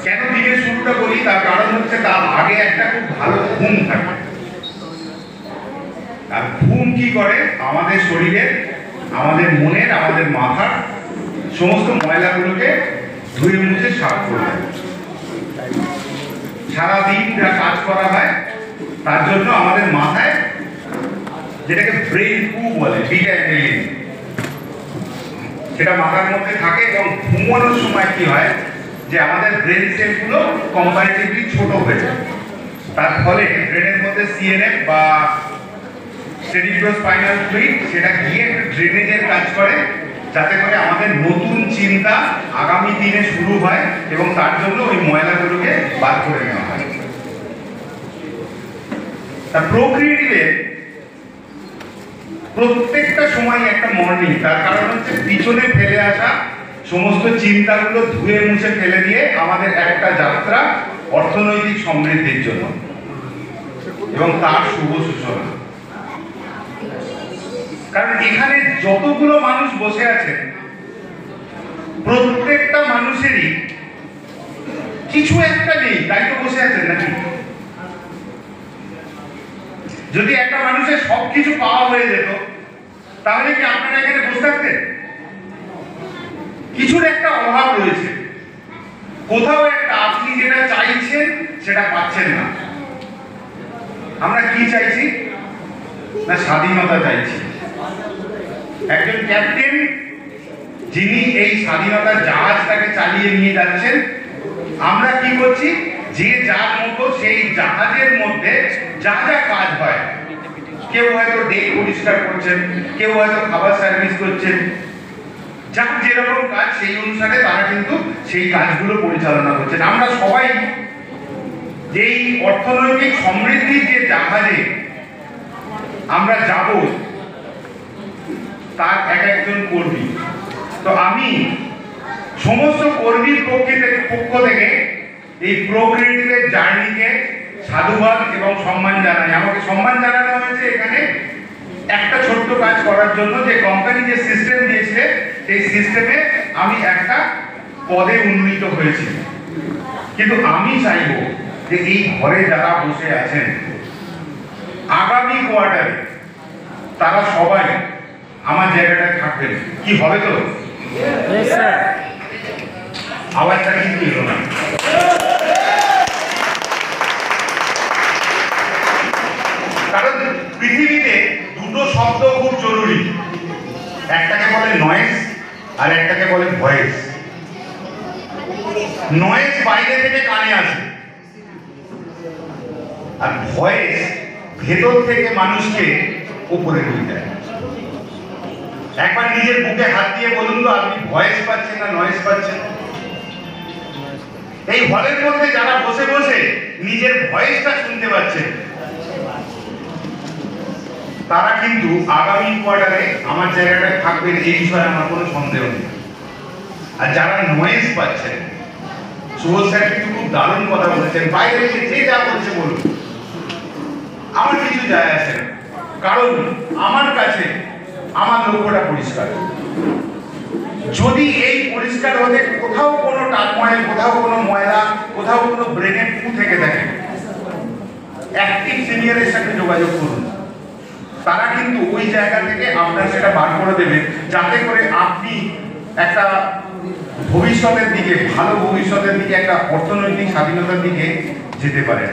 কেন দিনের শুরুটা বলি, তার কারণ হচ্ছে তার আগে একটা খুব ভালো ঘুম থাকে। আর ঘুম কি করে, আমাদের শরীরের, আমাদের মনের, আমাদের মাথার সমস্ত ময়লাগুলোকে ধুয়ে মুছে সাফ করে দেয়। সারাদিন যা কাজ করা হয় তার জন্য আমাদের মাথায়, যেটাকে ব্রেন পু বলে, বিটা এনার্জি, সেটা মাথার মধ্যে থাকে। এবং ঘুমানোর সময় কি হয় যে আমাদের ব্রেন সেলগুলো কম্পারেটিভলি ছোট হয়ে যায়। তার ফলে ব্রেনের মধ্যে সিএনএফ বা সেরিব্রোস্পাইনাল ফ্লুইড সেটা গিয়ে ড্রেনেজের কাজ করে, যাতে করে আমাদের নতুন চিন্তা আগামী দিনে শুরু হয় এবং তার জন্য ওই ময়লাগুলোকে বাদ করে নেওয়া হয়। তা প্রোক্রিয়েটিভে প্রত্যেকটা সময় একটা মর্নিং, তার কারণ হচ্ছে পিছনে ফেলে আসা সমস্ত চিন্তাগুলো ধুয়ে মুছে ফেলে দিয়ে আমাদের একটা যাত্রা অর্থনৈতিক সমৃদ্ধির জন্য এবং তার শুভ সূচনা। কারণ এখানে যতগুলো মানুষ বসে আছেন, প্রত্যেকটা মানুষেরই কিছু একটা নেই, তাই তো বসে আছেন নাকি? যদি একটা মানুষের সবকিছু পাওয়া হয়ে যেত, তাহলে কি আপনারা এখানে বসে থাকতেন? কিছুর একটা অভাব রয়েছে, কোথাও একটা আপনি যেটা চাইছেন সেটা পাচ্ছেন না। আমরা কি চাইছি না, স্বাধীনতা চাইছি। একজন ক্যাপ্টেন যিনি এই স্বাধীনতার জাহাজটাকে চালিয়ে নিয়ে যাচ্ছেন, আমরা কি করছি, যে যার মতো সেই জাহাজের মধ্যে যা যা কাজ হয়, কেউ হয়তো ডেক পরিষ্কার করছেন, কেউ হয়তো খাবার সার্ভিস করছেন, যার যেরকম কাজ সেই অনুসারে তারা কিন্তু সেই কাজগুলো পরিচালনা করছেন। আমরা সবাই যেই অর্থনৈতিক সমৃদ্ধির যে জাহাজে আমরা যাব, তার এক একজন কর্মী। তো আমি সমস্ত কর্মীর পক্ষ থেকে এই প্রোক্রিয়েটিভের জার্নিকে সাধুবাদ এবং সম্মান জানাই। আমাকে সম্মান জানানো হয়েছে এখানে একটা ছোট্ট কাজ করার জন্য, যে কোম্পানি যে সিস্টেম দিয়েছে সেই সিস্টেমে আমি একটা পদে উন্নীত হয়েছি। কিন্তু আমি চাইব যে এই ঘরে যারা বসে আছেন, আগামী কোয়ার্টারে তারা সবাই আমার জায়গাটায় থাকবেন। কি হবে তো? আওয়াজটা কিন্তু এলো না। কারণ পৃথিবীতে দুটো শব্দ খুব জরুরি, একটাকে বলে নয়েজ আর একটাকে বলে ভয়েস। নয়েজ বাইরে থেকে কানে আসে, আর ভয়েস ভেতর থেকে মানুষকে উপরে নিয়ে যায়। একবার নিজের বুকে হাত দিয়ে বলুন তো, আপনি ভয়েস পাচ্ছেন না নয়েজ পাচ্ছেন? এই হলের মধ্যে যারা বসে বসে নিজের ভয়েসটা শুনতে পাচ্ছেন, তারা কিন্তু আগামী কোয়ার্টারে আমার জায়গাটায় থাকবেন, এই বিষয়ে আমার কোনো সন্দেহ নেই। আর যারা নয়েজ পাচ্ছেন, সুবোধ স্যার কিন্তু খুব দারুণ কথা বলেছেন, বাইরে এসে যে যা বলছে বলুন, আমার কিছু যায় আসে না। কারণ আমার কাছে আমার লক্ষ্যটা পরিষ্কার। যদি এই পরিষ্কার হতে কোথাও কোনো টাকময়েল, কোথাও কোনো ময়লা, কোথাও কোনো ব্রেনের পু থেকে থাকে, অ্যাক্টিভ সিনিয়রের সাথে যোগাযোগ করুন। তারা কিন্তু ওই জায়গা থেকে আপনার সেটা বার করে দেবে, যাতে করে আপনি একটা ভবিষ্যতের দিকে, ভালো ভবিষ্যতের দিকে, একটা অর্থনৈতিক স্বাধীনতার দিকে যেতে পারেন।